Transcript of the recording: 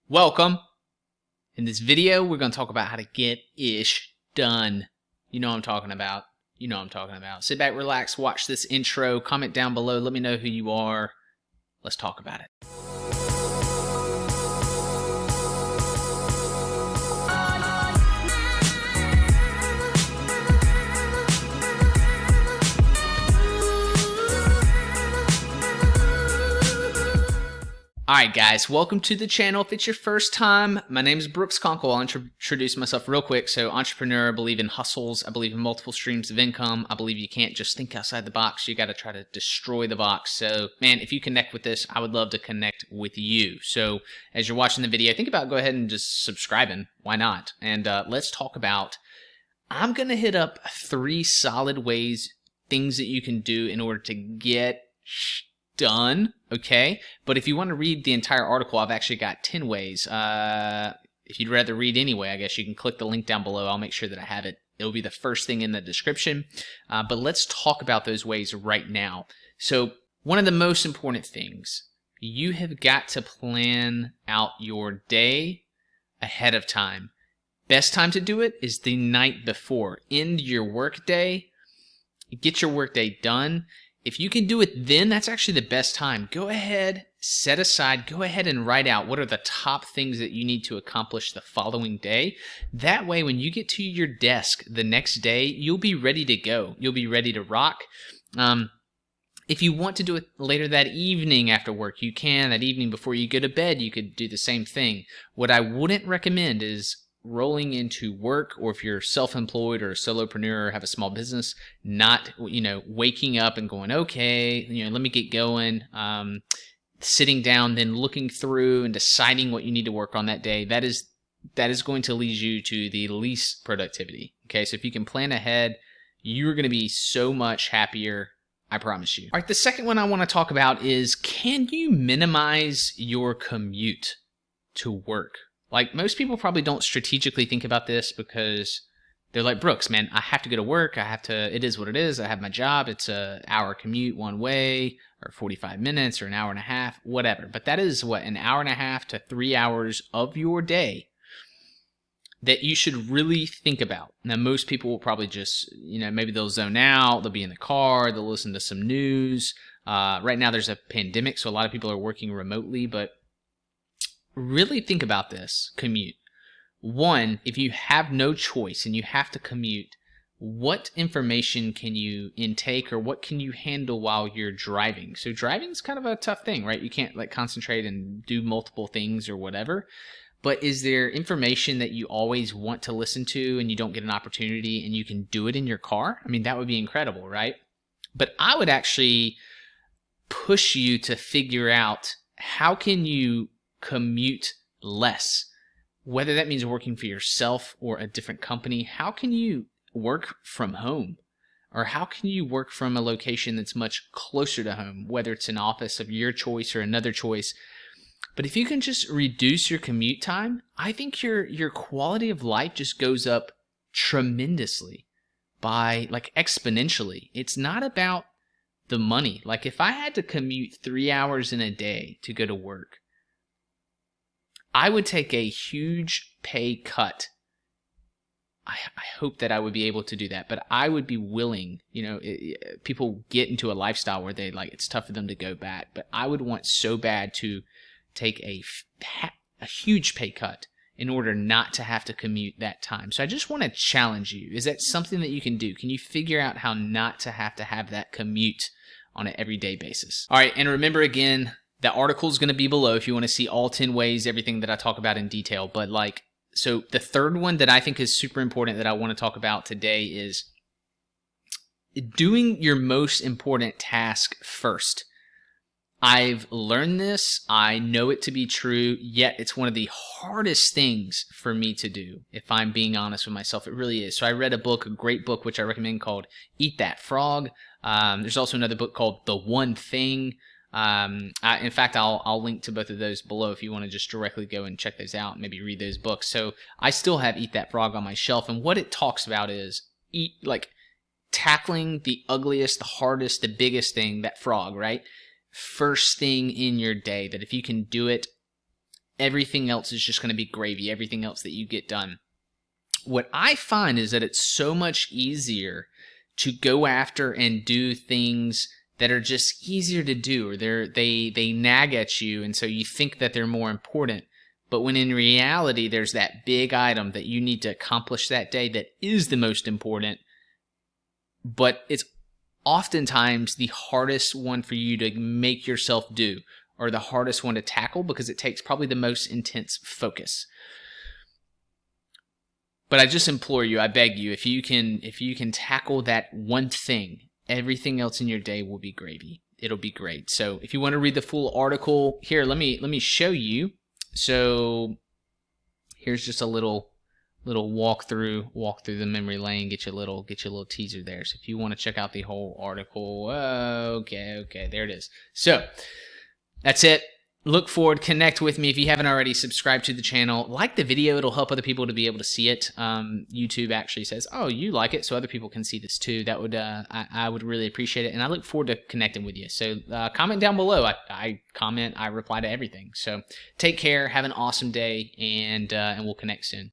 Welcome. In this video, we're going to talk about how to get ish done. You know what I'm talking about. You know what I'm talking about. Sit back, relax, watch this intro, comment down below, let me know who you are. Let's talk about it. Alright guys, welcome to the channel. If it's your first time, my name is Conkle. I'll introduce myself real quick. So entrepreneur, I believe in hustles, I believe in multiple streams of income, I believe you can't just think outside the box, you got to try to destroy the box. So man, if you connect with this, I would love to connect with you. So as you're watching the video, think about go ahead and just subscribing, why not? And let's talk about, I'm going to hit up 3 solid ways, things that you can do in order to get done, okay? But if you want to read the entire article, I've actually got 10 ways. If you'd rather read anyway, I guess you can click the link down below. I'll make sure that I have it. It'll be the first thing in the description. But let's talk about those ways right now. So one of the most important things, you have got to plan out your day ahead of time. Best time to do it is the night before. End your work day, get your work day done. If you can do it then, that's actually the best time. Go ahead, set aside, go ahead and write out what are the top things that you need to accomplish the following day. That way, when you get to your desk the next day, you'll be ready to go. You'll be ready to rock. If you want to do it later that evening after work, you can. That evening before you go to bed, you could do the same thing. What I wouldn't recommend is rolling into work, or if you're self-employed or a solopreneur or have a small business, not, waking up and going, okay, let me get going, sitting down, then looking through and deciding what you need to work on that day. That is going to lead you to the least productivity. Okay, so if you can plan ahead, you're going to be so much happier, I promise you. All right, the second one I want to talk about is, can you minimize your commute to work? Like, most people probably don't strategically think about this because they're like, Brooks, man, I have to go to work. It is what it is. I have my job. It's an hour commute one way, or 45 minutes, or an hour and a half, whatever. But that is what, an hour and a half to 3 hours of your day that you should really think about. Now, most people will probably just, maybe they'll zone out. They'll be in the car. They'll listen to some news. Right now there's a pandemic, so a lot of people are working remotely, but really think about this commute. One, if you have no choice and you have to commute, what information can you intake, or what can you handle while you're driving? So driving is kind of a tough thing, right? You can't concentrate and do multiple things or whatever. But is there information that you always want to listen to and you don't get an opportunity and you can do it in your car? I mean, that would be incredible, right? But I would actually push you to figure out, how can you commute less, whether that means working for yourself or a different company. How can you work from home, or how can you work from a location that's much closer to home, whether it's an office of your choice or another choice? But if you can just reduce your commute time, I think your quality of life just goes up tremendously, by exponentially. It's not about the money. Like, if I had to commute 3 hours in a day to go to work, I would take a huge pay cut. I hope that I would be able to do that, but I would be willing. People get into a lifestyle where it's tough for them to go back, but I would want so bad to take a huge pay cut in order not to have to commute that time. So I just want to challenge you. Is that something that you can do? Can you figure out how not to have that commute on an everyday basis? All right, and remember again, the article is going to be below if you want to see all 10 ways, everything that I talk about in detail. But so the third one that I think is super important that I want to talk about today is doing your most important task first. I've learned this. I know it to be true, yet it's one of the hardest things for me to do, if I'm being honest with myself. It really is. So I read a great book, which I recommend, called Eat That Frog. There's also another book called The One Thing. In fact, I'll link to both of those below if you want to just directly go and check those out, maybe read those books. So I still have Eat That Frog on my shelf, and what it talks about is tackling the ugliest, the hardest, the biggest thing, that frog, right? First thing in your day, that if you can do it, everything else is just going to be gravy, everything else that you get done. What I find is that it's so much easier to go after and do things that are just easier to do, or they nag at you, and so you think that they're more important. But when in reality, there's that big item that you need to accomplish that day that is the most important, but it's oftentimes the hardest one for you to make yourself do, or the hardest one to tackle, because it takes probably the most intense focus. But I just implore you, I beg you, if you can tackle that one thing, everything else in your day will be gravy. It'll be great. So if you want to read the full article, here, let me show you. So here's just a little walk through the memory lane, get you a little teaser there. So if you want to check out the whole article, okay, there it is. So that's it. Look forward, connect with me. If you haven't already, subscribe to the channel. Like the video, it'll help other people to be able to see it. YouTube actually says, oh, you like it, so other people can see this too. That would I would really appreciate it, and I look forward to connecting with you. So comment down below. I comment, I reply to everything. So take care, have an awesome day, and we'll connect soon.